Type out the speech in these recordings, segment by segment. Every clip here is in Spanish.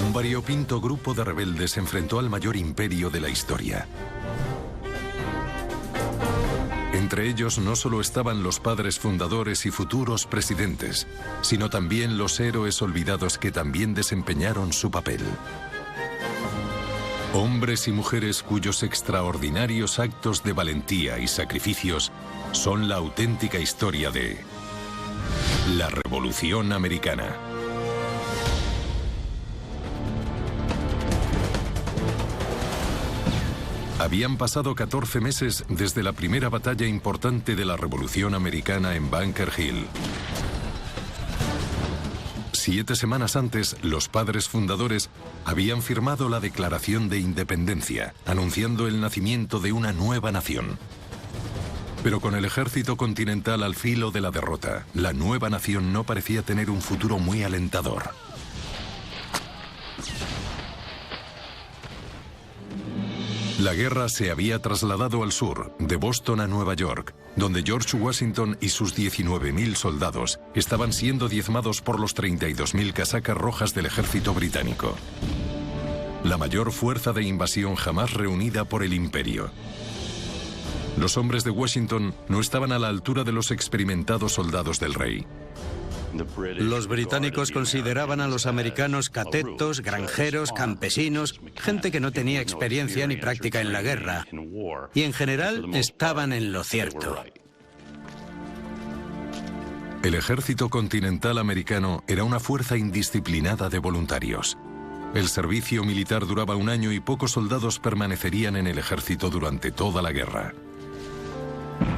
Un variopinto grupo de rebeldes se enfrentó al mayor imperio de la historia. Entre ellos no solo estaban los padres fundadores y futuros presidentes, sino también los héroes olvidados que también desempeñaron su papel. Hombres y mujeres cuyos extraordinarios actos de valentía y sacrificios son la auténtica historia de la Revolución Americana. Habían pasado 14 meses desde la primera batalla importante de la Revolución Americana en Bunker Hill. 7 semanas antes, los padres fundadores habían firmado la Declaración de Independencia, anunciando el nacimiento de una nueva nación. Pero con el ejército continental al filo de la derrota, la nueva nación no parecía tener un futuro muy alentador. La guerra se había trasladado al sur, de Boston a Nueva York, donde George Washington y sus 19.000 soldados estaban siendo diezmados por los 32.000 casacas rojas del ejército británico. La mayor fuerza de invasión jamás reunida por el imperio. Los hombres de Washington no estaban a la altura de los experimentados soldados del rey. Los británicos consideraban a los americanos catetos, granjeros, campesinos, gente que no tenía experiencia ni práctica en la guerra. Y en general estaban en lo cierto. El ejército continental americano era una fuerza indisciplinada de voluntarios. El servicio militar duraba 1 año y pocos soldados permanecerían en el ejército durante toda la guerra.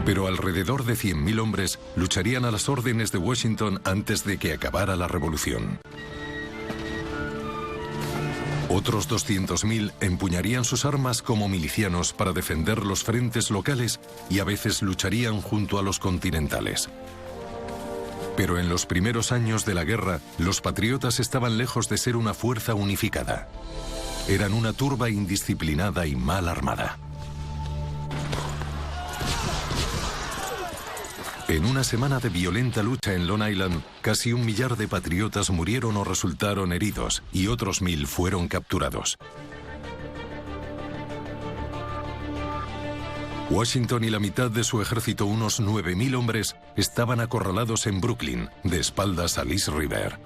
Pero alrededor de 100.000 hombres lucharían a las órdenes de Washington antes de que acabara la revolución. Otros 200.000 empuñarían sus armas como milicianos para defender los frentes locales y a veces lucharían junto a los continentales. Pero en los primeros años de la guerra, los patriotas estaban lejos de ser una fuerza unificada. Eran una turba indisciplinada y mal armada. En una semana de violenta lucha en Long Island, casi 1 millar de patriotas murieron o resultaron heridos, y otros 1.000 fueron capturados. Washington y la mitad de su ejército, unos 9.000 hombres, estaban acorralados en Brooklyn, de espaldas al East River.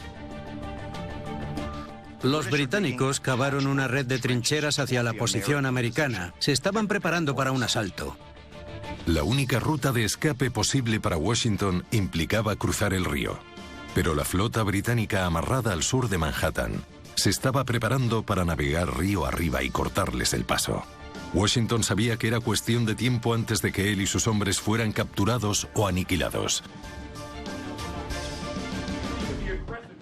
Los británicos cavaron una red de trincheras hacia la posición americana. Se estaban preparando para un asalto. La única ruta de escape posible para Washington implicaba cruzar el río. Pero la flota británica amarrada al sur de Manhattan se estaba preparando para navegar río arriba y cortarles el paso. Washington sabía que era cuestión de tiempo antes de que él y sus hombres fueran capturados o aniquilados.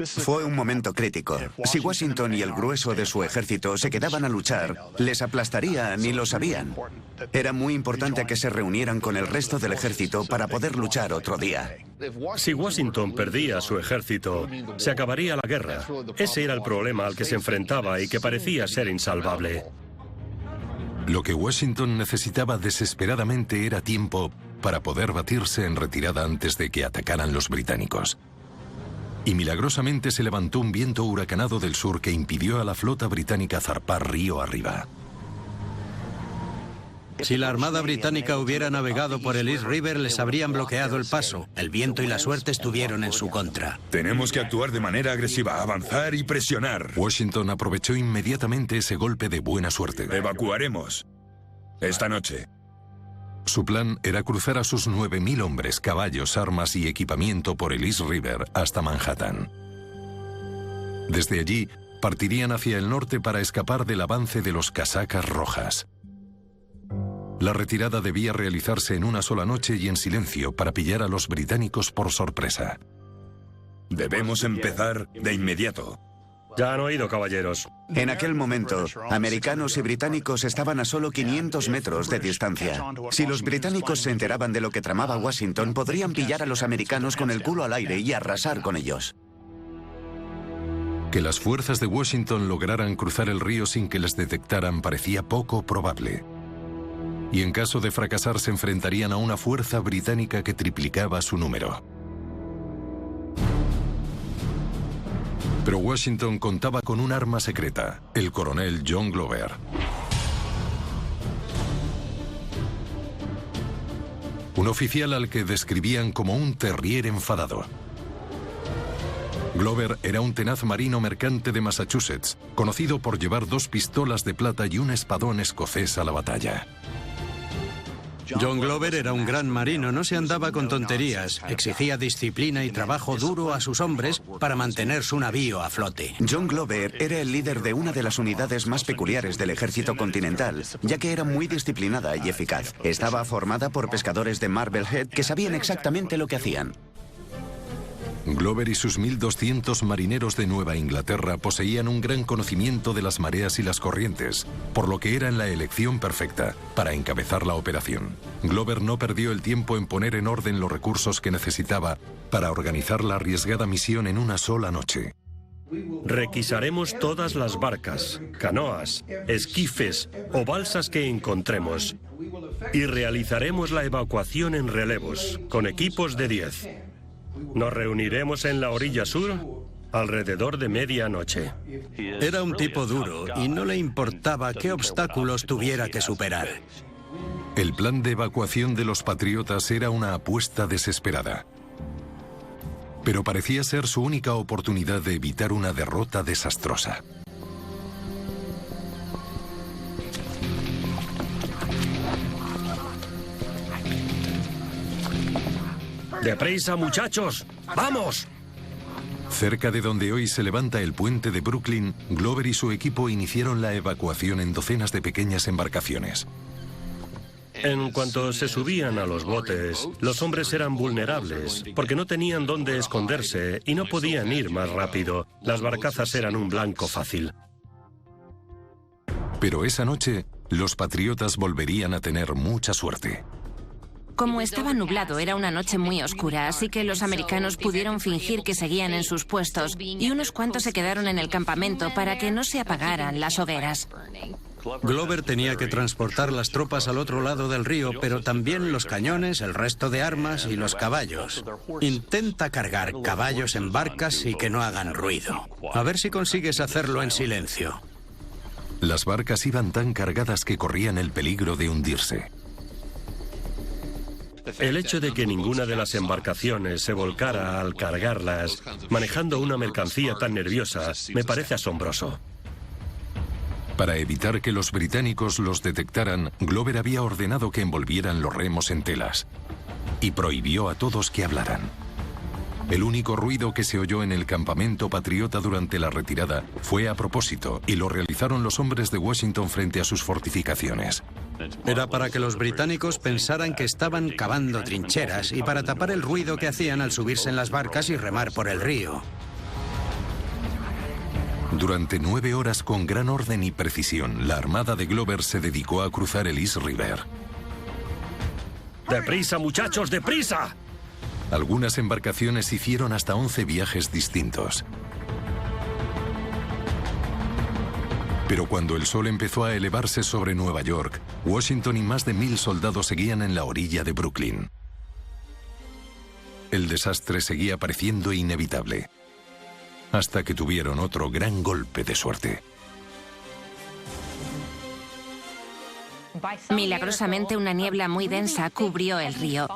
Fue un momento crítico. Si Washington y el grueso de su ejército se quedaban a luchar, les aplastarían y lo sabían. Era muy importante que se reunieran con el resto del ejército para poder luchar otro día. Si Washington perdía a su ejército, se acabaría la guerra. Ese era el problema al que se enfrentaba y que parecía ser insalvable. Lo que Washington necesitaba desesperadamente era tiempo para poder batirse en retirada antes de que atacaran los británicos. Y milagrosamente se levantó un viento huracanado del sur que impidió a la flota británica zarpar río arriba. Si la Armada Británica hubiera navegado por el East River, les habrían bloqueado el paso. El viento y la suerte estuvieron en su contra. Tenemos que actuar de manera agresiva, avanzar y presionar. Washington aprovechó inmediatamente ese golpe de buena suerte. Evacuaremos esta noche. Su plan era cruzar a sus 9.000 hombres, caballos, armas y equipamiento por el East River hasta Manhattan. Desde allí, partirían hacia el norte para escapar del avance de los casacas rojas. La retirada debía realizarse en una sola noche y en silencio para pillar a los británicos por sorpresa. Debemos empezar de inmediato. Ya han oído, caballeros. En aquel momento, americanos y británicos estaban a solo 500 metros de distancia. Si los británicos se enteraban de lo que tramaba Washington, podrían pillar a los americanos con el culo al aire y arrasar con ellos. Que las fuerzas de Washington lograran cruzar el río sin que les detectaran parecía poco probable. Y en caso de fracasar se enfrentarían a una fuerza británica que triplicaba su número. Pero Washington contaba con un arma secreta, el coronel John Glover. Un oficial al que describían como un terrier enfadado. Glover era un tenaz marino mercante de Massachusetts, conocido por llevar 2 pistolas de plata y un espadón escocés a la batalla. John Glover era un gran marino, no se andaba con tonterías, exigía disciplina y trabajo duro a sus hombres para mantener su navío a flote. John Glover era el líder de una de las unidades más peculiares del ejército continental, ya que era muy disciplinada y eficaz. Estaba formada por pescadores de Marblehead que sabían exactamente lo que hacían. Glover y sus 1.200 marineros de Nueva Inglaterra poseían un gran conocimiento de las mareas y las corrientes, por lo que eran la elección perfecta para encabezar la operación. Glover no perdió el tiempo en poner en orden los recursos que necesitaba para organizar la arriesgada misión en una sola noche. Requisaremos todas las barcas, canoas, esquifes o balsas que encontremos y realizaremos la evacuación en relevos, con equipos de 10. Nos reuniremos en la orilla sur alrededor de medianoche. Era un tipo duro y no le importaba qué obstáculos tuviera que superar. El plan de evacuación de los patriotas era una apuesta desesperada. Pero parecía ser su única oportunidad de evitar una derrota desastrosa. ¡Deprisa, muchachos! ¡Vamos! Cerca de donde hoy se levanta el puente de Brooklyn, Glover y su equipo iniciaron la evacuación en docenas de pequeñas embarcaciones. En cuanto se subían a los botes, los hombres eran vulnerables, porque no tenían dónde esconderse y no podían ir más rápido. Las barcazas eran un blanco fácil. Pero esa noche, los patriotas volverían a tener mucha suerte. Como estaba nublado, era una noche muy oscura, así que los americanos pudieron fingir que seguían en sus puestos y unos cuantos se quedaron en el campamento para que no se apagaran las hogueras. Glover tenía que transportar las tropas al otro lado del río, pero también los cañones, el resto de armas y los caballos. Intenta cargar caballos en barcas y que no hagan ruido. A ver si consigues hacerlo en silencio. Las barcas iban tan cargadas que corrían el peligro de hundirse. El hecho de que ninguna de las embarcaciones se volcara al cargarlas, manejando una mercancía tan nerviosa, me parece asombroso. Para evitar que los británicos los detectaran, Glover había ordenado que envolvieran los remos en telas y prohibió a todos que hablaran. El único ruido que se oyó en el campamento patriota durante la retirada fue a propósito y lo realizaron los hombres de Washington frente a sus fortificaciones. Era para que los británicos pensaran que estaban cavando trincheras y para tapar el ruido que hacían al subirse en las barcas y remar por el río. Durante 9 horas con gran orden y precisión, la armada de Glover se dedicó a cruzar el East River. ¡Deprisa, muchachos, deprisa! Algunas embarcaciones hicieron hasta 11 viajes distintos. Pero cuando el sol empezó a elevarse sobre Nueva York, Washington y más de 1000 soldados seguían en la orilla de Brooklyn. El desastre seguía pareciendo inevitable, hasta que tuvieron otro gran golpe de suerte. Milagrosamente, una niebla muy densa cubrió el río.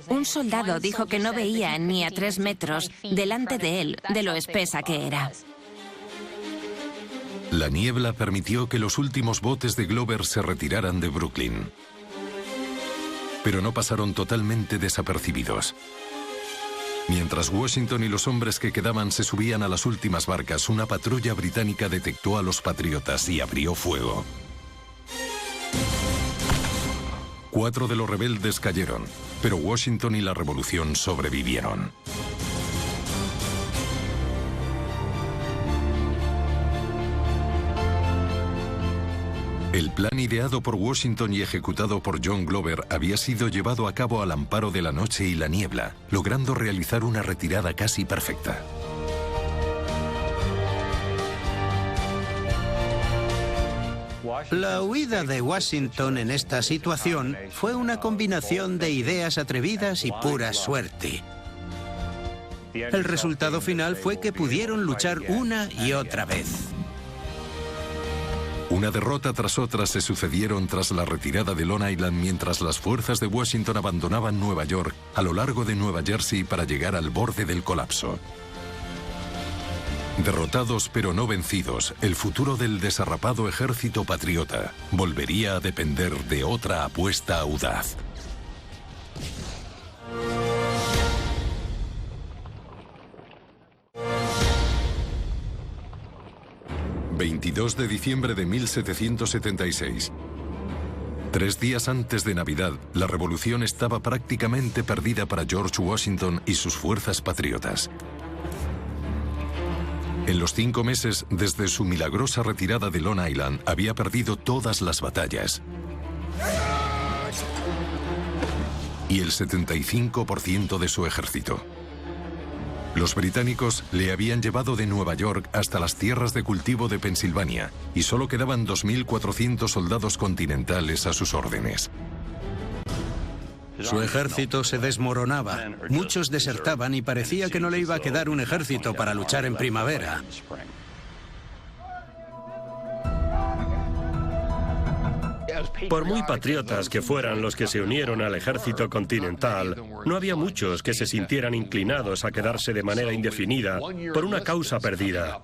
Un soldado dijo que no veía ni a 3 metros delante de él de lo espesa que era. La niebla permitió que los últimos botes de Glover se retiraran de Brooklyn. Pero no pasaron totalmente desapercibidos. Mientras Washington y los hombres que quedaban se subían a las últimas barcas, una patrulla británica detectó a los patriotas y abrió fuego. 4 de los rebeldes cayeron, pero Washington y la revolución sobrevivieron. El plan ideado por Washington y ejecutado por John Glover había sido llevado a cabo al amparo de la noche y la niebla, logrando realizar una retirada casi perfecta. La huida de Washington en esta situación fue una combinación de ideas atrevidas y pura suerte. El resultado final fue que pudieron luchar una y otra vez. Una derrota tras otra se sucedieron tras la retirada de Long Island mientras las fuerzas de Washington abandonaban Nueva York a lo largo de Nueva Jersey para llegar al borde del colapso. Derrotados pero no vencidos, el futuro del desarrapado ejército patriota volvería a depender de otra apuesta audaz. 22 de diciembre de 1776. 3 días antes de Navidad, la revolución estaba prácticamente perdida para George Washington y sus fuerzas patriotas. En los 5 meses desde su milagrosa retirada de Long Island, había perdido todas las batallas. Y el 75% de su ejército. Los británicos le habían llevado de Nueva York hasta las tierras de cultivo de Pensilvania y solo quedaban 2.400 soldados continentales a sus órdenes. Su ejército se desmoronaba. Muchos desertaban y parecía que no le iba a quedar un ejército para luchar en primavera. Por muy patriotas que fueran los que se unieron al ejército continental, no había muchos que se sintieran inclinados a quedarse de manera indefinida por una causa perdida.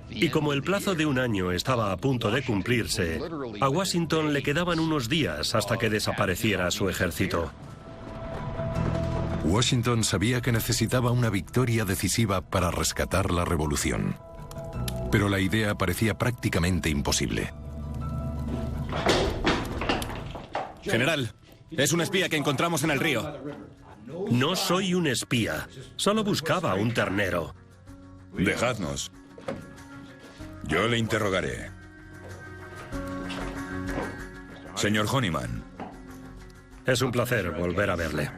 Y como el plazo de 1 año estaba a punto de cumplirse, a Washington le quedaban unos días hasta que desapareciera su ejército. Washington sabía que necesitaba una victoria decisiva para rescatar la revolución. Pero la idea parecía prácticamente imposible. General, es un espía que encontramos en el río. No soy un espía, solo buscaba un ternero. Dejadnos. Yo le interrogaré. Señor Honeyman. Es un placer volver a verle.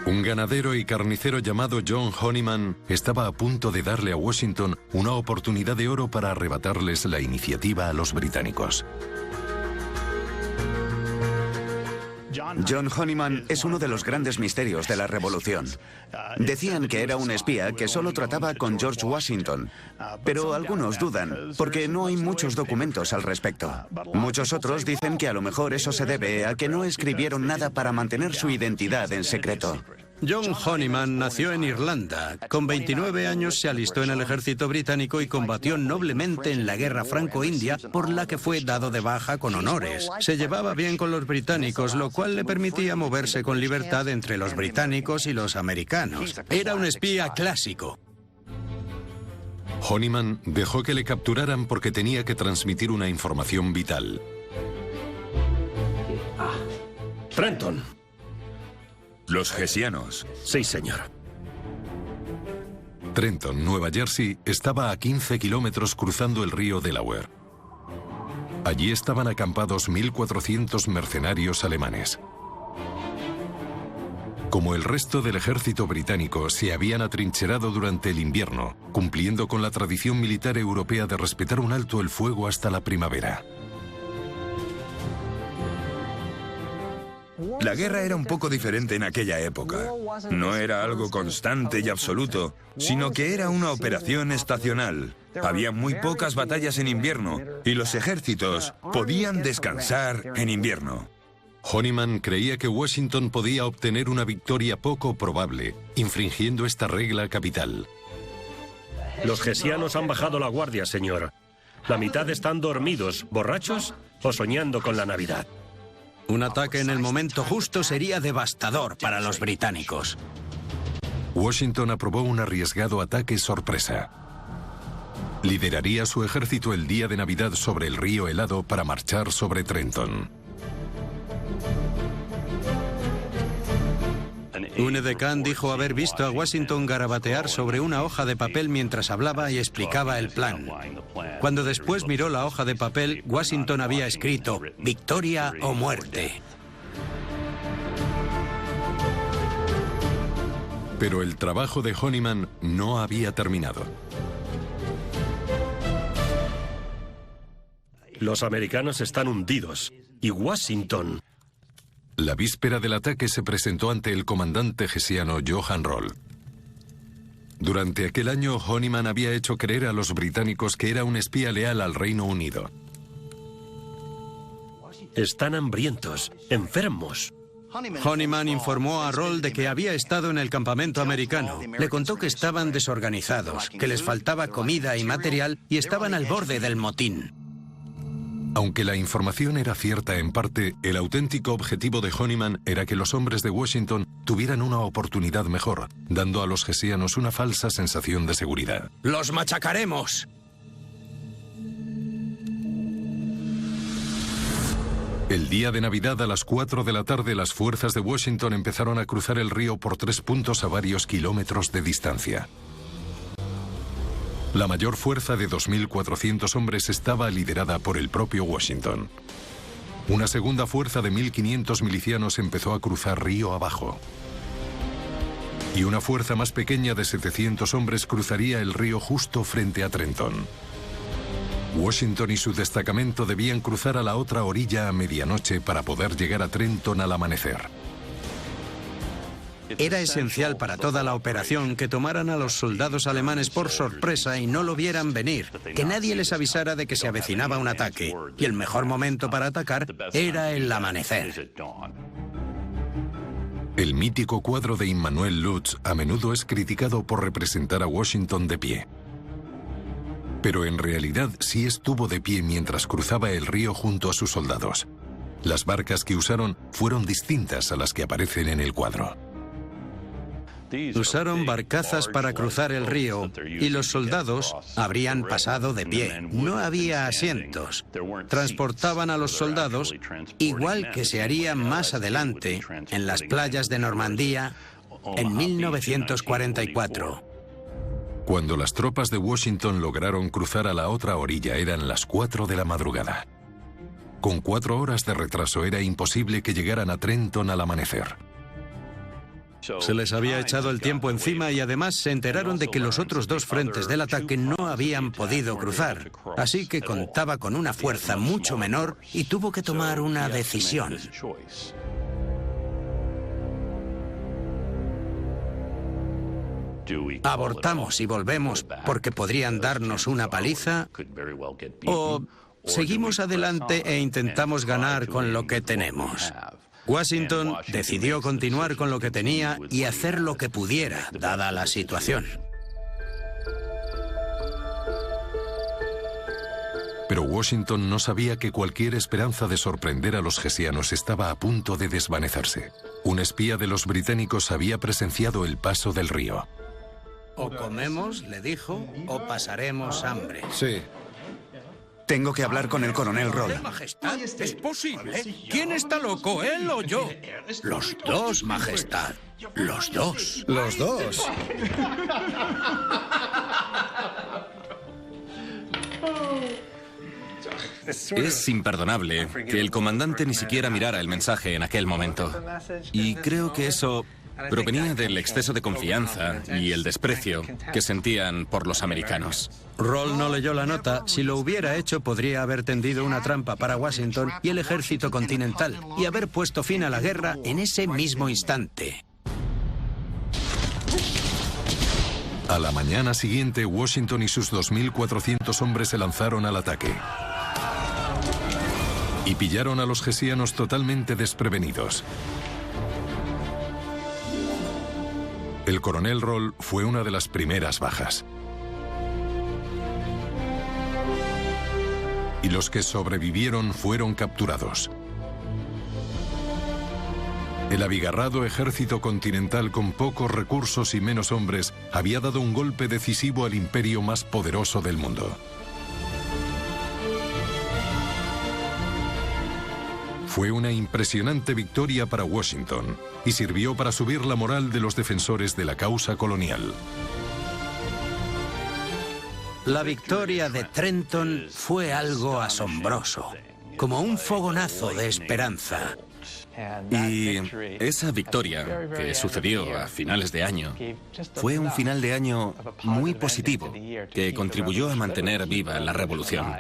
Un ganadero y carnicero llamado John Honeyman estaba a punto de darle a Washington una oportunidad de oro para arrebatarles la iniciativa a los británicos. John Honeyman es uno de los grandes misterios de la revolución. Decían que era un espía que solo trataba con George Washington, pero algunos dudan, porque no hay muchos documentos al respecto. Muchos otros dicen que a lo mejor eso se debe a que no escribieron nada para mantener su identidad en secreto. John Honeyman nació en Irlanda. Con 29 años se alistó en el ejército británico y combatió noblemente en la guerra franco-india, por la que fue dado de baja con honores. Se llevaba bien con los británicos, lo cual le permitía moverse con libertad entre los británicos y los americanos. Era un espía clásico. Honeyman dejó que le capturaran porque tenía que transmitir una información vital. Trenton. Los hessianos. Sí, señor. Trenton, Nueva Jersey, estaba a 15 kilómetros cruzando el río Delaware. Allí estaban acampados 1.400 mercenarios alemanes. Como el resto del ejército británico, se habían atrincherado durante el invierno, cumpliendo con la tradición militar europea de respetar un alto el fuego hasta la primavera. La guerra era un poco diferente en aquella época. No era algo constante y absoluto, sino que era una operación estacional. Había muy pocas batallas en invierno y los ejércitos podían descansar en invierno. Honeyman creía que Washington podía obtener una victoria poco probable, infringiendo esta regla capital. Los hessianos han bajado la guardia, señor. La mitad están dormidos, borrachos o soñando con la Navidad. Un ataque en el momento justo sería devastador para los británicos. Washington aprobó un arriesgado ataque sorpresa. Lideraría su ejército el día de Navidad sobre el río helado para marchar sobre Trenton. Un edecán dijo haber visto a Washington garabatear sobre una hoja de papel mientras hablaba y explicaba el plan. Cuando después miró la hoja de papel, Washington había escrito «Victoria o muerte». Pero el trabajo de Honeyman no había terminado. Los americanos están hundidos y Washington La víspera del ataque se presentó ante el comandante hessiano Johann Roll. Durante aquel año, Honeyman había hecho creer a los británicos que era un espía leal al Reino Unido. Están hambrientos, enfermos. Honeyman informó a Roll de que había estado en el campamento americano. Le contó que estaban desorganizados, que les faltaba comida y material y estaban al borde del motín. Aunque la información era cierta en parte, el auténtico objetivo de Honeyman era que los hombres de Washington tuvieran una oportunidad mejor, dando a los hessianos una falsa sensación de seguridad. ¡Los machacaremos! El día de Navidad a las 4 de la tarde las fuerzas de Washington empezaron a cruzar el río por 3 puntos a varios kilómetros de distancia. La mayor fuerza de 2.400 hombres estaba liderada por el propio Washington. Una segunda fuerza de 1.500 milicianos empezó a cruzar río abajo. Y una fuerza más pequeña de 700 hombres cruzaría el río justo frente a Trenton. Washington y su destacamento debían cruzar a la otra orilla a medianoche para poder llegar a Trenton al amanecer. Era esencial para toda la operación que tomaran a los soldados alemanes por sorpresa y no lo vieran venir, que nadie les avisara de que se avecinaba un ataque, y el mejor momento para atacar era el amanecer. El mítico cuadro de Immanuel Lutz a menudo es criticado por representar a Washington de pie. Pero en realidad sí estuvo de pie mientras cruzaba el río junto a sus soldados. Las barcas que usaron fueron distintas a las que aparecen en el cuadro. Usaron barcazas para cruzar el río y los soldados habrían pasado de pie. No había asientos. Transportaban a los soldados igual que se haría más adelante en las playas de Normandía en 1944. Cuando las tropas de Washington lograron cruzar a la otra orilla eran las 4 de la madrugada. Con 4 horas de retraso era imposible que llegaran a Trenton al amanecer. Se les había echado el tiempo encima y además se enteraron de que los otros 2 frentes del ataque no habían podido cruzar. Así que contaba con una fuerza mucho menor y tuvo que tomar una decisión. ¿Abortamos y volvemos porque podrían darnos una paliza? ¿O seguimos adelante e intentamos ganar con lo que tenemos? Washington decidió continuar con lo que tenía y hacer lo que pudiera, dada la situación. Pero Washington no sabía que cualquier esperanza de sorprender a los hessianos estaba a punto de desvanecerse. Un espía de los británicos había presenciado el paso del río. O comemos, le dijo, o pasaremos hambre. Sí. Tengo que hablar con el coronel Roll. Majestad, ¿es posible? ¿Quién está loco, él o yo? Los dos, Majestad. Los dos. Los dos. Es imperdonable que el comandante ni siquiera mirara el mensaje en aquel momento. Y creo que eso provenía del exceso de confianza y el desprecio que sentían por los americanos. Roll no leyó la nota. Si lo hubiera hecho, podría haber tendido una trampa para Washington y el ejército continental y haber puesto fin a la guerra en ese mismo instante. A la mañana siguiente, Washington y sus 2.400 hombres se lanzaron al ataque. Y pillaron a los hessianos totalmente desprevenidos. El coronel Roll fue una de las primeras bajas. Y los que sobrevivieron fueron capturados. El abigarrado ejército continental con pocos recursos y menos hombres había dado un golpe decisivo al imperio más poderoso del mundo. Fue una impresionante victoria para Washington y sirvió para subir la moral de los defensores de la causa colonial. La victoria de Trenton fue algo asombroso, como un fogonazo de esperanza. Y esa victoria, que sucedió a finales de año, fue un final de año muy positivo, que contribuyó a mantener viva la revolución.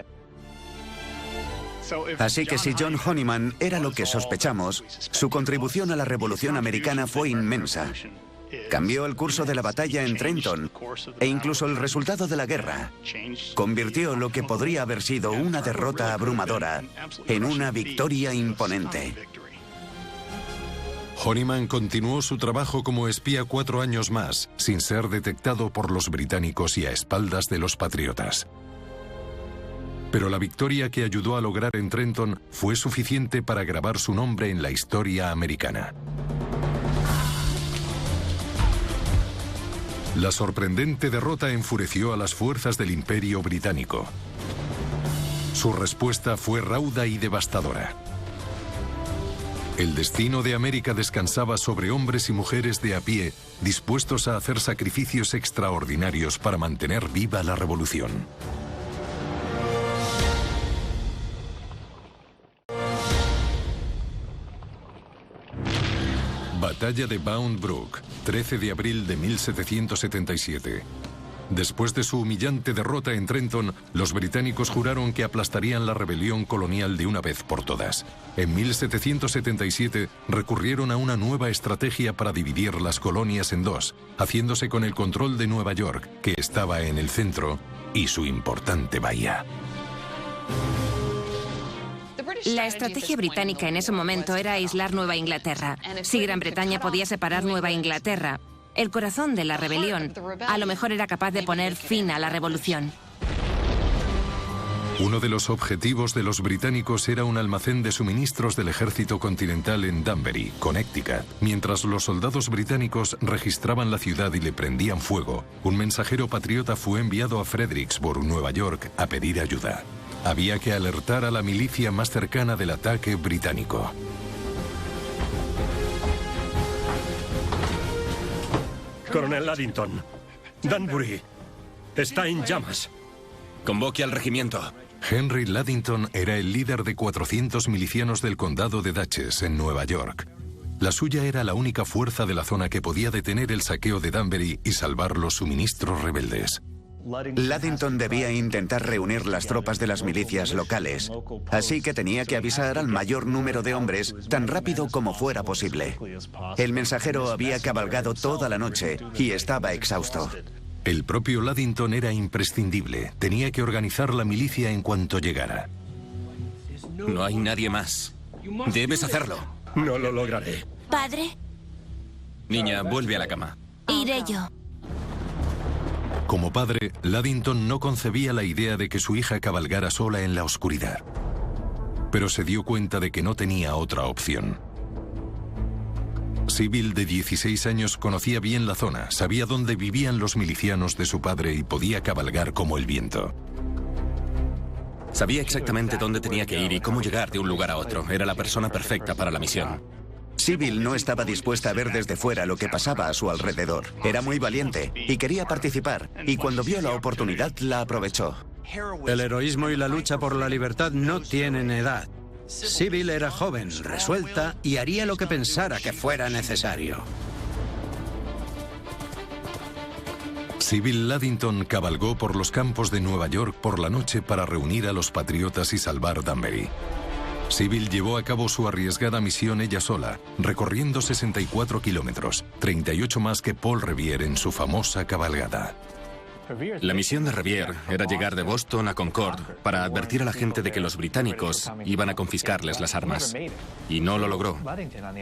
Así que si John Honeyman era lo que sospechamos, su contribución a la Revolución Americana fue inmensa. Cambió el curso de la batalla en Trenton e incluso el resultado de la guerra. Convirtió lo que podría haber sido una derrota abrumadora en una victoria imponente. Honeyman continuó su trabajo como espía 4 años más, sin ser detectado por los británicos y a espaldas de los patriotas. Pero la victoria que ayudó a lograr en Trenton fue suficiente para grabar su nombre en la historia americana. La sorprendente derrota enfureció a las fuerzas del Imperio Británico. Su respuesta fue rauda y devastadora. El destino de América descansaba sobre hombres y mujeres de a pie, dispuestos a hacer sacrificios extraordinarios para mantener viva la revolución. Batalla de Bound Brook, 13 de abril de 1777. Después de su humillante derrota en Trenton, los británicos juraron que aplastarían la rebelión colonial de una vez por todas. En 1777 recurrieron a una nueva estrategia para dividir las colonias en dos, haciéndose con el control de Nueva York, que estaba en el centro, y su importante bahía. La estrategia británica en ese momento era aislar Nueva Inglaterra. Si Gran Bretaña podía separar Nueva Inglaterra, el corazón de la rebelión, a lo mejor era capaz de poner fin a la revolución. Uno de los objetivos de los británicos era un almacén de suministros del ejército continental en Danbury, Connecticut. Mientras los soldados británicos registraban la ciudad y le prendían fuego, un mensajero patriota fue enviado a Fredericksburg, Nueva York, a pedir ayuda. Había que alertar a la milicia más cercana del ataque británico. Coronel Addington, Danbury está en llamas. Convoque al regimiento. Henry Laddington era el líder de 400 milicianos del condado de Dutchess, en Nueva York. La suya era la única fuerza de la zona que podía detener el saqueo de Danbury y salvar los suministros rebeldes. Laddington debía intentar reunir las tropas de las milicias locales, así que tenía que avisar al mayor número de hombres tan rápido como fuera posible. El mensajero había cabalgado toda la noche y estaba exhausto. El propio Laddington era imprescindible. Tenía que organizar la milicia en cuanto llegara. No hay nadie más. Debes hacerlo. No lo lograré. ¿Padre? Niña, vuelve a la cama. Iré yo. Como padre, Laddington no concebía la idea de que su hija cabalgara sola en la oscuridad. Pero se dio cuenta de que no tenía otra opción. Sybil, de 16 años, conocía bien la zona, sabía dónde vivían los milicianos de su padre y podía cabalgar como el viento. Sabía exactamente dónde tenía que ir y cómo llegar de un lugar a otro. Era la persona perfecta para la misión. Sybil no estaba dispuesta a ver desde fuera lo que pasaba a su alrededor. Era muy valiente y quería participar, y cuando vio la oportunidad la aprovechó. El heroísmo y la lucha por la libertad no tienen edad. Sybil era joven, resuelta y haría lo que pensara que fuera necesario. Sybil Laddington cabalgó por los campos de Nueva York por la noche para reunir a los patriotas y salvar Danbury. Sybil llevó a cabo su arriesgada misión ella sola, recorriendo 64 kilómetros, 38 más que Paul Revere en su famosa cabalgada. La misión de Revere era llegar de Boston a Concord para advertir a la gente de que los británicos iban a confiscarles las armas. Y no lo logró.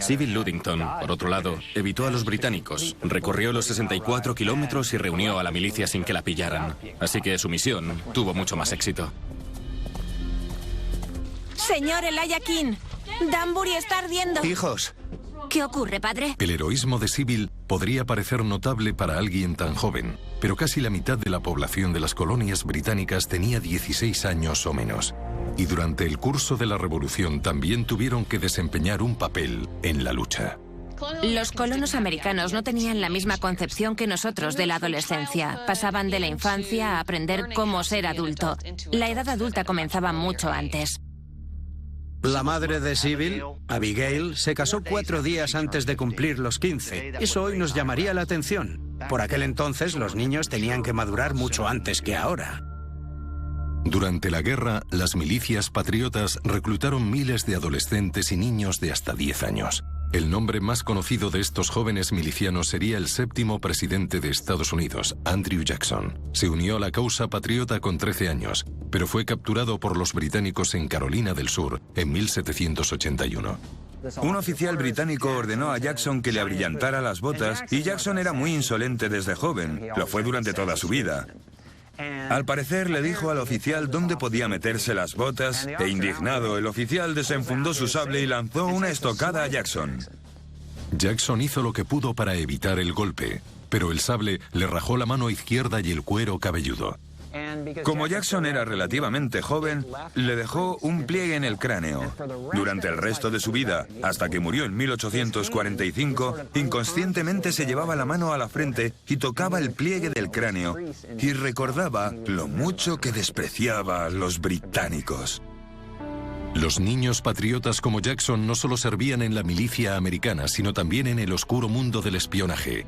Sybil Ludington, por otro lado, evitó a los británicos, recorrió los 64 kilómetros y reunió a la milicia sin que la pillaran. Así que su misión tuvo mucho más éxito. Señor Elijah King, Danbury está ardiendo. ¡Hijos! ¿Qué ocurre, padre? El heroísmo de Sybil podría parecer notable para alguien tan joven, pero casi la mitad de la población de las colonias británicas tenía 16 años o menos. Y durante el curso de la revolución también tuvieron que desempeñar un papel en la lucha. Los colonos americanos no tenían la misma concepción que nosotros de la adolescencia. Pasaban de la infancia a aprender cómo ser adulto. La edad adulta comenzaba mucho antes. La madre de Sybil, Abigail, se casó 4 días antes de cumplir los 15. Eso hoy nos llamaría la atención. Por aquel entonces los niños tenían que madurar mucho antes que ahora. Durante la guerra, las milicias patriotas reclutaron miles de adolescentes y niños de hasta 10 años. El nombre más conocido de estos jóvenes milicianos sería el 7º presidente de Estados Unidos, Andrew Jackson. Se unió a la causa patriota con 13 años, pero fue capturado por los británicos en Carolina del Sur en 1781. Un oficial británico ordenó a Jackson que le abrillantara las botas y Jackson era muy insolente desde joven. Lo fue durante toda su vida. Al parecer le dijo al oficial dónde podía meterse las botas e indignado, el oficial desenfundó su sable y lanzó una estocada a Jackson. Jackson hizo lo que pudo para evitar el golpe, pero el sable le rajó la mano izquierda y el cuero cabelludo. Como Jackson era relativamente joven, le dejó un pliegue en el cráneo. Durante el resto de su vida, hasta que murió en 1845, inconscientemente se llevaba la mano a la frente y tocaba el pliegue del cráneo y recordaba lo mucho que despreciaba a los británicos. Los niños patriotas como Jackson no solo servían en la milicia americana, sino también en el oscuro mundo del espionaje.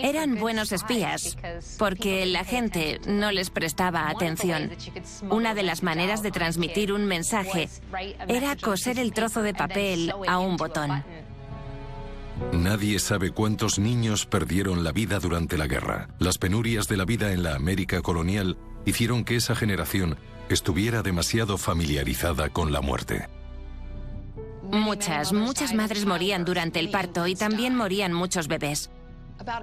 Eran buenos espías, porque la gente no les prestaba atención. Una de las maneras de transmitir un mensaje era coser el trozo de papel a un botón. Nadie sabe cuántos niños perdieron la vida durante la guerra. Las penurias de la vida en la América colonial hicieron que esa generación estuviera demasiado familiarizada con la muerte. Muchas madres morían durante el parto y también morían muchos bebés.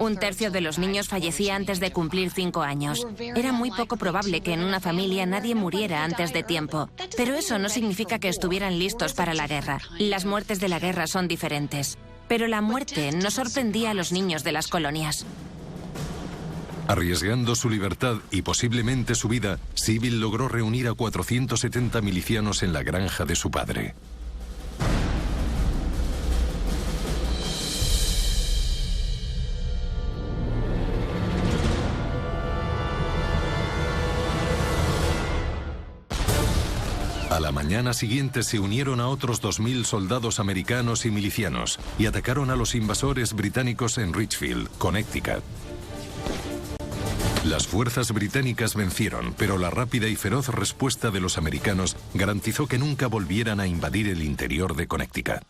1/3 de los niños fallecía antes de cumplir 5 años. Era muy poco probable que en una familia nadie muriera antes de tiempo. Pero eso no significa que estuvieran listos para la guerra. Las muertes de la guerra son diferentes. Pero la muerte no sorprendía a los niños de las colonias. Arriesgando su libertad y posiblemente su vida, Sybil logró reunir a 470 milicianos en la granja de su padre. A la mañana siguiente se unieron a otros 2000 soldados americanos y milicianos y atacaron a los invasores británicos en Richfield, Connecticut. Las fuerzas británicas vencieron, pero la rápida y feroz respuesta de los americanos garantizó que nunca volvieran a invadir el interior de Connecticut.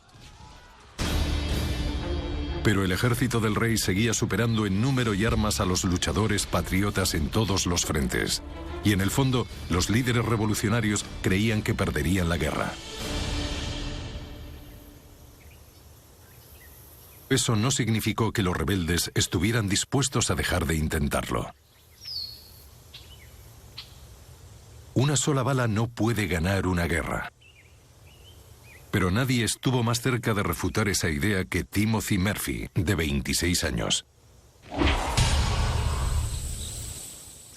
Pero el ejército del rey seguía superando en número y armas a los luchadores patriotas en todos los frentes. Y en el fondo, los líderes revolucionarios creían que perderían la guerra. Eso no significó que los rebeldes estuvieran dispuestos a dejar de intentarlo. Una sola bala no puede ganar una guerra. Pero nadie estuvo más cerca de refutar esa idea que Timothy Murphy, de 26 años.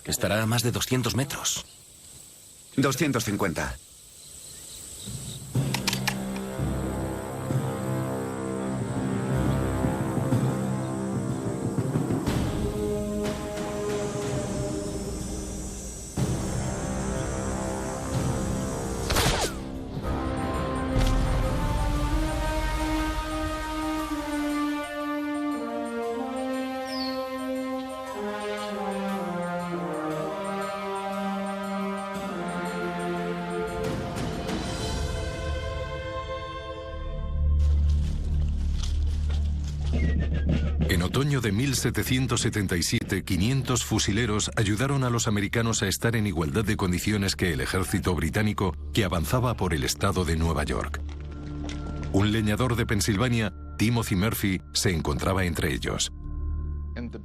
Estará a más de 200 metros. 250. En otoño de 1777, 500 fusileros ayudaron a los americanos a estar en igualdad de condiciones que el ejército británico que avanzaba por el estado de Nueva York. Un leñador de Pensilvania, Timothy Murphy, se encontraba entre ellos.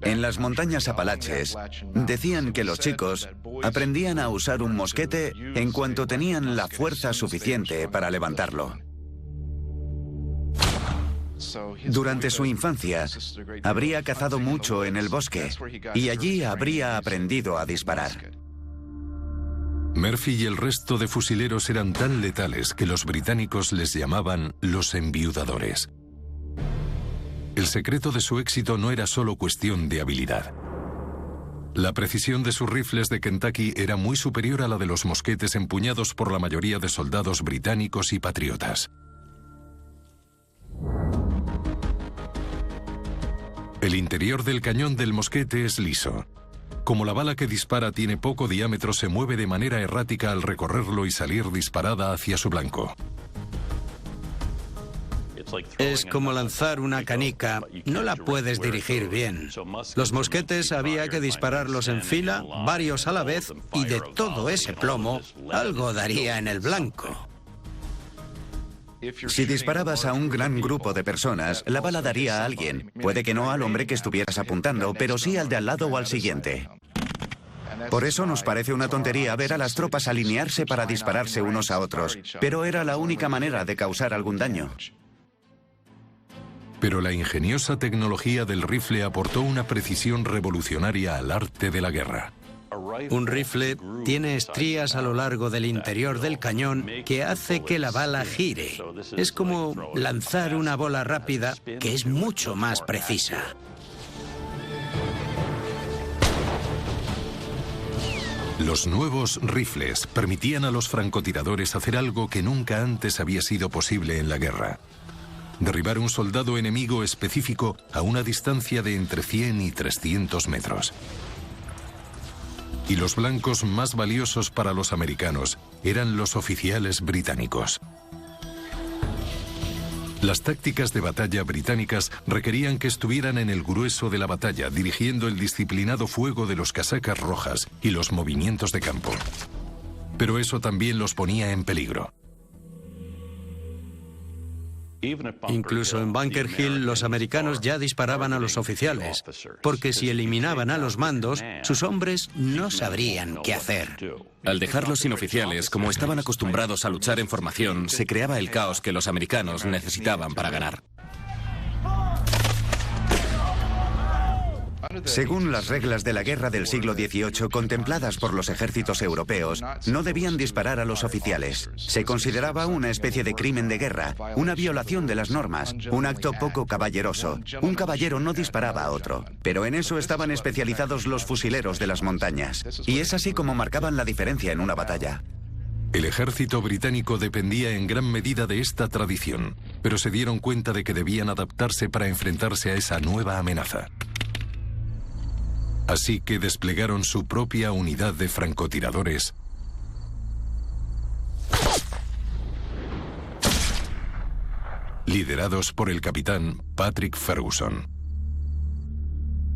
En las montañas Apalaches, decían que los chicos aprendían a usar un mosquete en cuanto tenían la fuerza suficiente para levantarlo. Durante su infancia, habría cazado mucho en el bosque y allí habría aprendido a disparar. Murphy y el resto de fusileros eran tan letales que los británicos les llamaban los enviudadores. El secreto de su éxito no era solo cuestión de habilidad. La precisión de sus rifles de Kentucky era muy superior a la de los mosquetes empuñados por la mayoría de soldados británicos y patriotas. El interior del cañón del mosquete es liso. Como la bala que dispara tiene poco diámetro, se mueve de manera errática al recorrerlo y salir disparada hacia su blanco. Es como lanzar una canica, no la puedes dirigir bien. Los mosquetes había que dispararlos en fila, varios a la vez, y de todo ese plomo, algo daría en el blanco. Si disparabas a un gran grupo de personas, la bala daría a alguien. Puede que no al hombre que estuvieras apuntando, pero sí al de al lado o al siguiente. Por eso nos parece una tontería ver a las tropas alinearse para dispararse unos a otros, pero era la única manera de causar algún daño. Pero la ingeniosa tecnología del rifle aportó una precisión revolucionaria al arte de la guerra. Un rifle tiene estrías a lo largo del interior del cañón que hace que la bala gire. Es como lanzar una bola rápida que es mucho más precisa. Los nuevos rifles permitían a los francotiradores hacer algo que nunca antes había sido posible en la guerra: derribar un soldado enemigo específico a una distancia de entre 100 y 300 metros. Y los blancos más valiosos para los americanos eran los oficiales británicos. Las tácticas de batalla británicas requerían que estuvieran en el grueso de la batalla, dirigiendo el disciplinado fuego de los casacas rojas y los movimientos de campo. Pero eso también los ponía en peligro. Incluso en Bunker Hill los americanos ya disparaban a los oficiales, porque si eliminaban a los mandos, sus hombres no sabrían qué hacer. Al dejarlos sin oficiales, como estaban acostumbrados a luchar en formación, se creaba el caos que los americanos necesitaban para ganar. Según las reglas de la guerra del siglo XVIII contempladas por los ejércitos europeos, no debían disparar a los oficiales. Se consideraba una especie de crimen de guerra, una violación de las normas, un acto poco caballeroso. Un caballero no disparaba a otro, pero en eso estaban especializados los fusileros de las montañas. Y es así como marcaban la diferencia en una batalla. El ejército británico dependía en gran medida de esta tradición, pero se dieron cuenta de que debían adaptarse para enfrentarse a esa nueva amenaza. Así que desplegaron su propia unidad de francotiradores, liderados por el capitán Patrick Ferguson.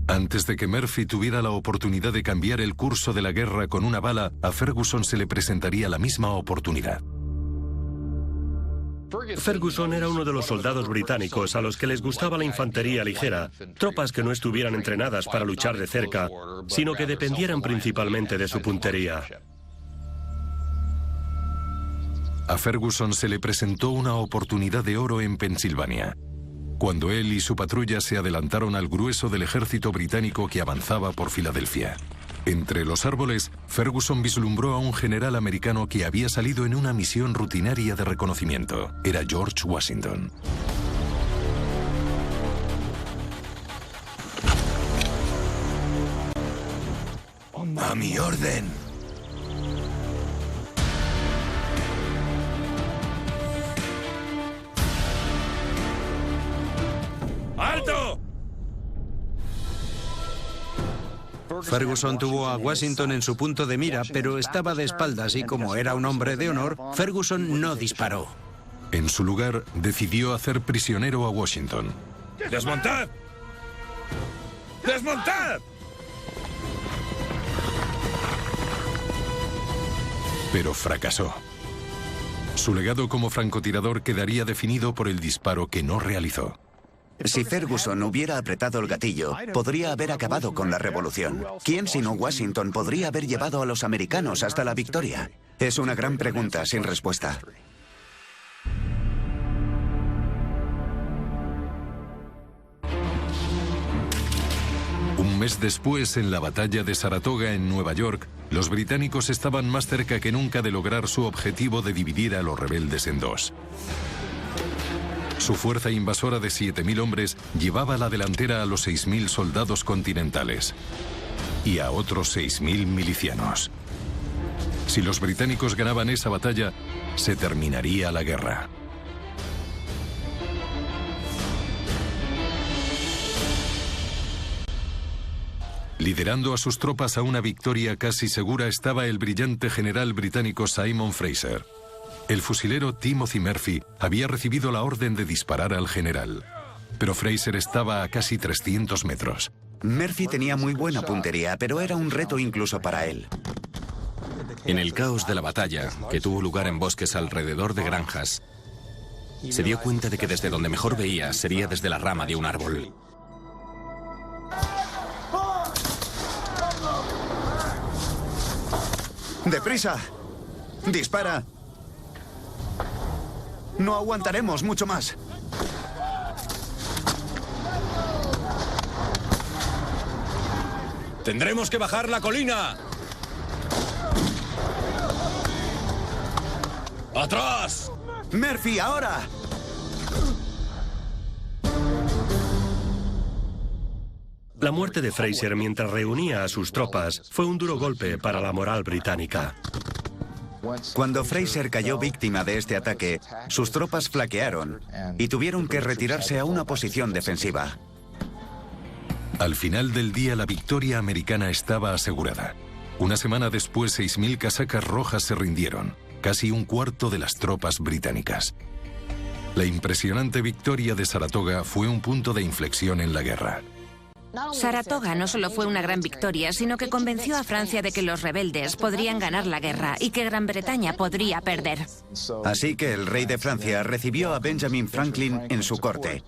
Antes de que Murphy tuviera la oportunidad de cambiar el curso de la guerra con una bala, a Ferguson se le presentaría la misma oportunidad. Ferguson era uno de los soldados británicos a los que les gustaba la infantería ligera, tropas que no estuvieran entrenadas para luchar de cerca, sino que dependieran principalmente de su puntería. A Ferguson se le presentó una oportunidad de oro en Pensilvania, cuando él y su patrulla se adelantaron al grueso del ejército británico que avanzaba por Filadelfia. Entre los árboles, Ferguson vislumbró a un general americano que había salido en una misión rutinaria de reconocimiento. Era George Washington. ¡A mi orden! ¡Alto! Ferguson tuvo a Washington en su punto de mira, pero estaba de espaldas y como era un hombre de honor, Ferguson no disparó. En su lugar, decidió hacer prisionero a Washington. ¡Desmontad! ¡Desmontad! Pero fracasó. Su legado como francotirador quedaría definido por el disparo que no realizó. Si Ferguson hubiera apretado el gatillo, podría haber acabado con la revolución. ¿Quién sino Washington podría haber llevado a los americanos hasta la victoria? Es una gran pregunta sin respuesta. Un mes después, en la batalla de Saratoga, en Nueva York, los británicos estaban más cerca que nunca de lograr su objetivo de dividir a los rebeldes en dos. Su fuerza invasora de 7.000 hombres llevaba a la delantera a los 6.000 soldados continentales y a otros 6.000 milicianos. Si los británicos ganaban esa batalla, se terminaría la guerra. Liderando a sus tropas a una victoria casi segura estaba el brillante general británico Simon Fraser. El fusilero Timothy Murphy había recibido la orden de disparar al general, pero Fraser estaba a casi 300 metros. Murphy tenía muy buena puntería, pero era un reto incluso para él. En el caos de la batalla, que tuvo lugar en bosques alrededor de granjas, se dio cuenta de que desde donde mejor veía sería desde la rama de un árbol. ¡Deprisa! ¡Dispara! No aguantaremos mucho más. ¡Tendremos que bajar la colina! ¡Atrás! ¡Murphy, ahora! La muerte de Fraser mientras reunía a sus tropas fue un duro golpe para la moral británica. Cuando Fraser cayó víctima de este ataque, sus tropas flaquearon y tuvieron que retirarse a una posición defensiva. Al final del día, la victoria americana estaba asegurada. Una semana después, 6.000 casacas rojas se rindieron, casi un cuarto de las tropas británicas. La impresionante victoria de Saratoga fue un punto de inflexión en la guerra. Saratoga no solo fue una gran victoria, sino que convenció a Francia de que los rebeldes podrían ganar la guerra y que Gran Bretaña podría perder. Así que el rey de Francia recibió a Benjamin Franklin en su corte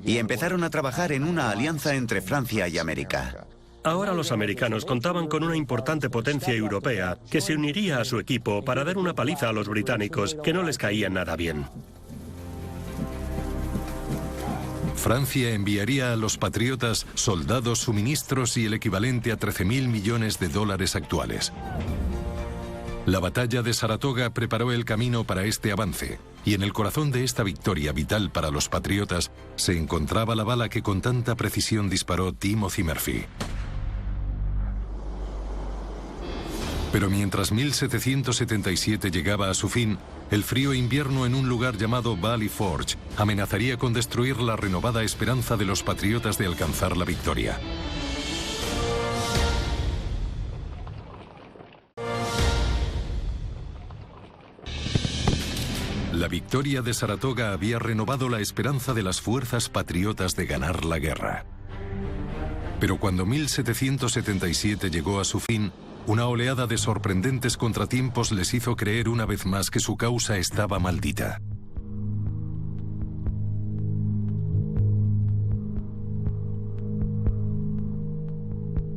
y empezaron a trabajar en una alianza entre Francia y América. Ahora los americanos contaban con una importante potencia europea que se uniría a su equipo para dar una paliza a los británicos, que no les caía nada bien. Francia enviaría a los patriotas soldados, suministros y el equivalente a 13.000 millones de dólares actuales. La batalla de Saratoga preparó el camino para este avance, y en el corazón de esta victoria vital para los patriotas se encontraba la bala que con tanta precisión disparó Timothy Murphy. Pero mientras 1777 llegaba a su fin, el frío invierno en un lugar llamado Valley Forge amenazaría con destruir la renovada esperanza de los patriotas de alcanzar la victoria. La victoria de Saratoga había renovado la esperanza de las fuerzas patriotas de ganar la guerra. Pero cuando 1777 llegó a su fin, una oleada de sorprendentes contratiempos les hizo creer una vez más que su causa estaba maldita.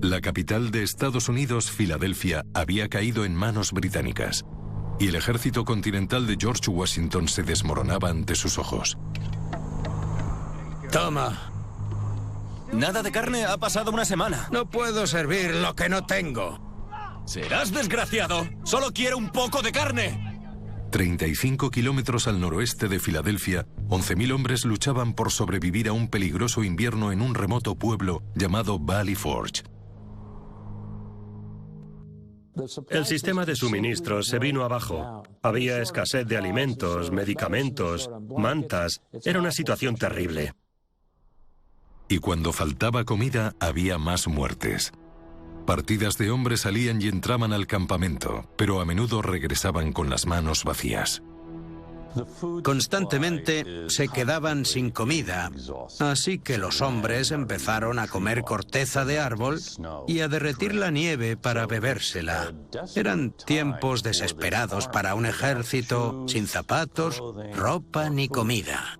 La capital de Estados Unidos, Filadelfia, había caído en manos británicas, y el ejército continental de George Washington se desmoronaba ante sus ojos. Toma. Nada de carne, ha pasado una semana. No puedo servir lo que no tengo. ¡Serás desgraciado! ¡Solo quiero un poco de carne! 35 kilómetros al noroeste de Filadelfia, 11.000 hombres luchaban por sobrevivir a un peligroso invierno en un remoto pueblo llamado Valley Forge. El sistema de suministros se vino abajo. Había escasez de alimentos, medicamentos, mantas. Era una situación terrible. Y cuando faltaba comida, había más muertes. Partidas de hombres salían y entraban al campamento, pero a menudo regresaban con las manos vacías. Constantemente se quedaban sin comida, así que los hombres empezaron a comer corteza de árbol y a derretir la nieve para bebérsela. Eran tiempos desesperados para un ejército sin zapatos, ropa ni comida.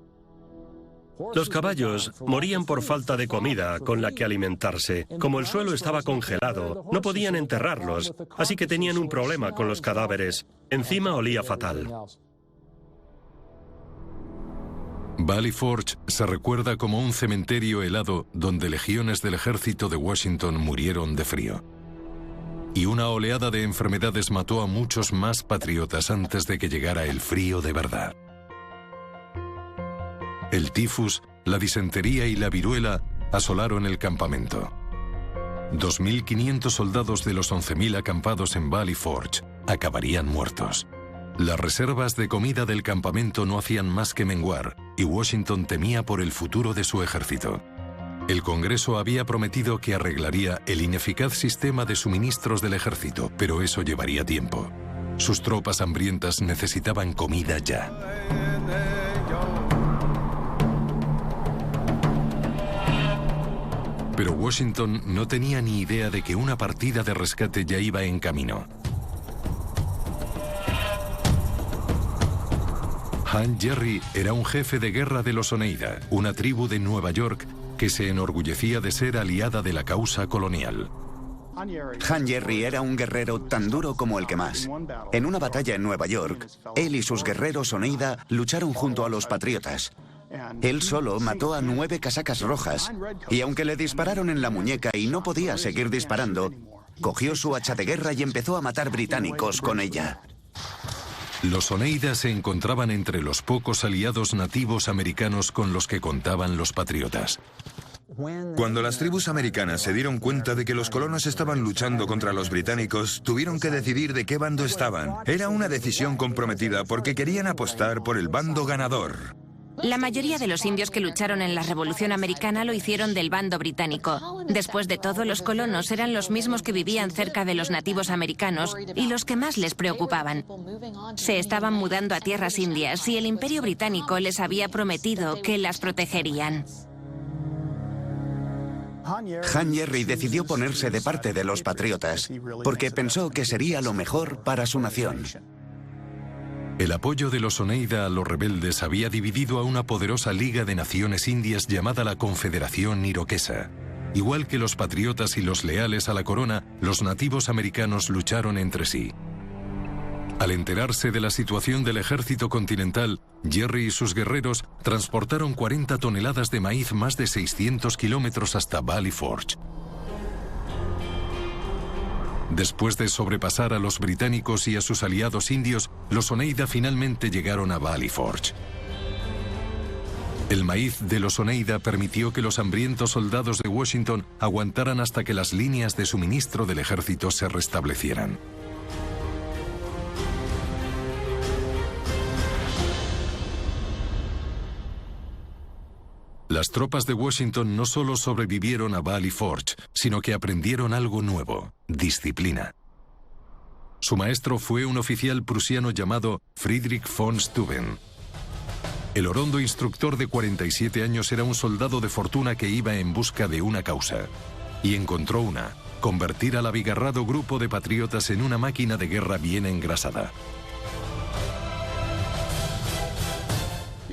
Los caballos morían por falta de comida con la que alimentarse. Como el suelo estaba congelado, no podían enterrarlos, así que tenían un problema con los cadáveres. Encima olía fatal. Valley Forge se recuerda como un cementerio helado donde legiones del ejército de Washington murieron de frío. Y una oleada de enfermedades mató a muchos más patriotas antes de que llegara el frío de verdad. El tifus, la disentería y la viruela asolaron el campamento. 2.500 soldados de los 11.000 acampados en Valley Forge acabarían muertos. Las reservas de comida del campamento no hacían más que menguar, y Washington temía por el futuro de su ejército. El Congreso había prometido que arreglaría el ineficaz sistema de suministros del ejército, pero eso llevaría tiempo. Sus tropas hambrientas necesitaban comida ya. Pero Washington no tenía ni idea de que una partida de rescate ya iba en camino. Hank Jerry era un jefe de guerra de los Oneida, una tribu de Nueva York que se enorgullecía de ser aliada de la causa colonial. Hank Jerry era un guerrero tan duro como el que más. En una batalla en Nueva York, él y sus guerreros Oneida lucharon junto a los patriotas. Él solo mató a 9 casacas rojas, y aunque le dispararon en la muñeca y no podía seguir disparando, cogió su hacha de guerra y empezó a matar británicos con ella. Los Oneida se encontraban entre los pocos aliados nativos americanos con los que contaban los patriotas. Cuando las tribus americanas se dieron cuenta de que los colonos estaban luchando contra los británicos, tuvieron que decidir de qué bando estaban. Era una decisión comprometida porque querían apostar por el bando ganador. La mayoría de los indios que lucharon en la Revolución Americana lo hicieron del bando británico. Después de todo, los colonos eran los mismos que vivían cerca de los nativos americanos y los que más les preocupaban. Se estaban mudando a tierras indias y el Imperio Británico les había prometido que las protegerían. Hank Jerry decidió ponerse de parte de los patriotas porque pensó que sería lo mejor para su nación. El apoyo de los Oneida a los rebeldes había dividido a una poderosa liga de naciones indias llamada la Confederación Iroquesa. Igual que los patriotas y los leales a la corona, los nativos americanos lucharon entre sí. Al enterarse de la situación del ejército continental, Jerry y sus guerreros transportaron 40 toneladas de maíz más de 600 kilómetros hasta Valley Forge. Después de sobrepasar a los británicos y a sus aliados indios, los Oneida finalmente llegaron a Valley Forge. El maíz de los Oneida permitió que los hambrientos soldados de Washington aguantaran hasta que las líneas de suministro del ejército se restablecieran. Las tropas de Washington no solo sobrevivieron a Valley Forge, sino que aprendieron algo nuevo: disciplina. Su maestro fue un oficial prusiano llamado Friedrich von Steuben. El orondo instructor de 47 años era un soldado de fortuna que iba en busca de una causa. Y encontró una: convertir al abigarrado grupo de patriotas en una máquina de guerra bien engrasada.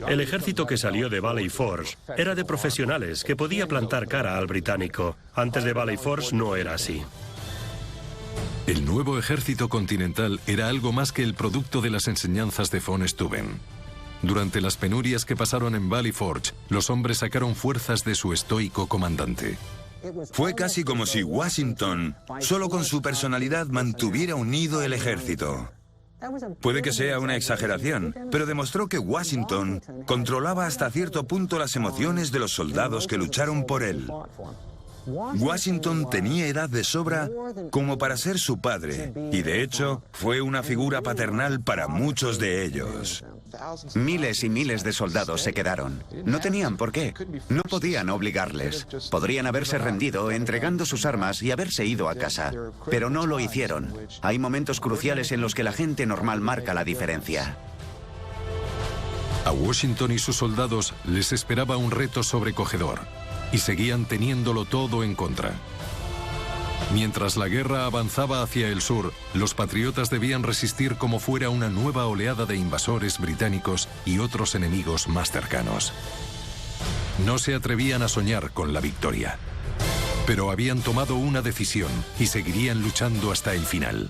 El ejército que salió de Valley Forge era de profesionales que podía plantar cara al británico. Antes de Valley Forge no era así. El nuevo ejército continental era algo más que el producto de las enseñanzas de von Steuben. Durante las penurias que pasaron en Valley Forge, los hombres sacaron fuerzas de su estoico comandante. Fue casi como si Washington, solo con su personalidad, mantuviera unido el ejército. Puede que sea una exageración, pero demostró que Washington controlaba hasta cierto punto las emociones de los soldados que lucharon por él. Washington tenía edad de sobra como para ser su padre, y de hecho fue una figura paternal para muchos de ellos. Miles y miles de soldados se quedaron. No tenían por qué. No podían obligarles. Podrían haberse rendido entregando sus armas y haberse ido a casa. Pero no lo hicieron. Hay momentos cruciales en los que la gente normal marca la diferencia. A Washington y sus soldados les esperaba un reto sobrecogedor, y seguían teniéndolo todo en contra. Mientras la guerra avanzaba hacia el sur, los patriotas debían resistir como fuera una nueva oleada de invasores británicos y otros enemigos más cercanos. No se atrevían a soñar con la victoria, pero habían tomado una decisión y seguirían luchando hasta el final.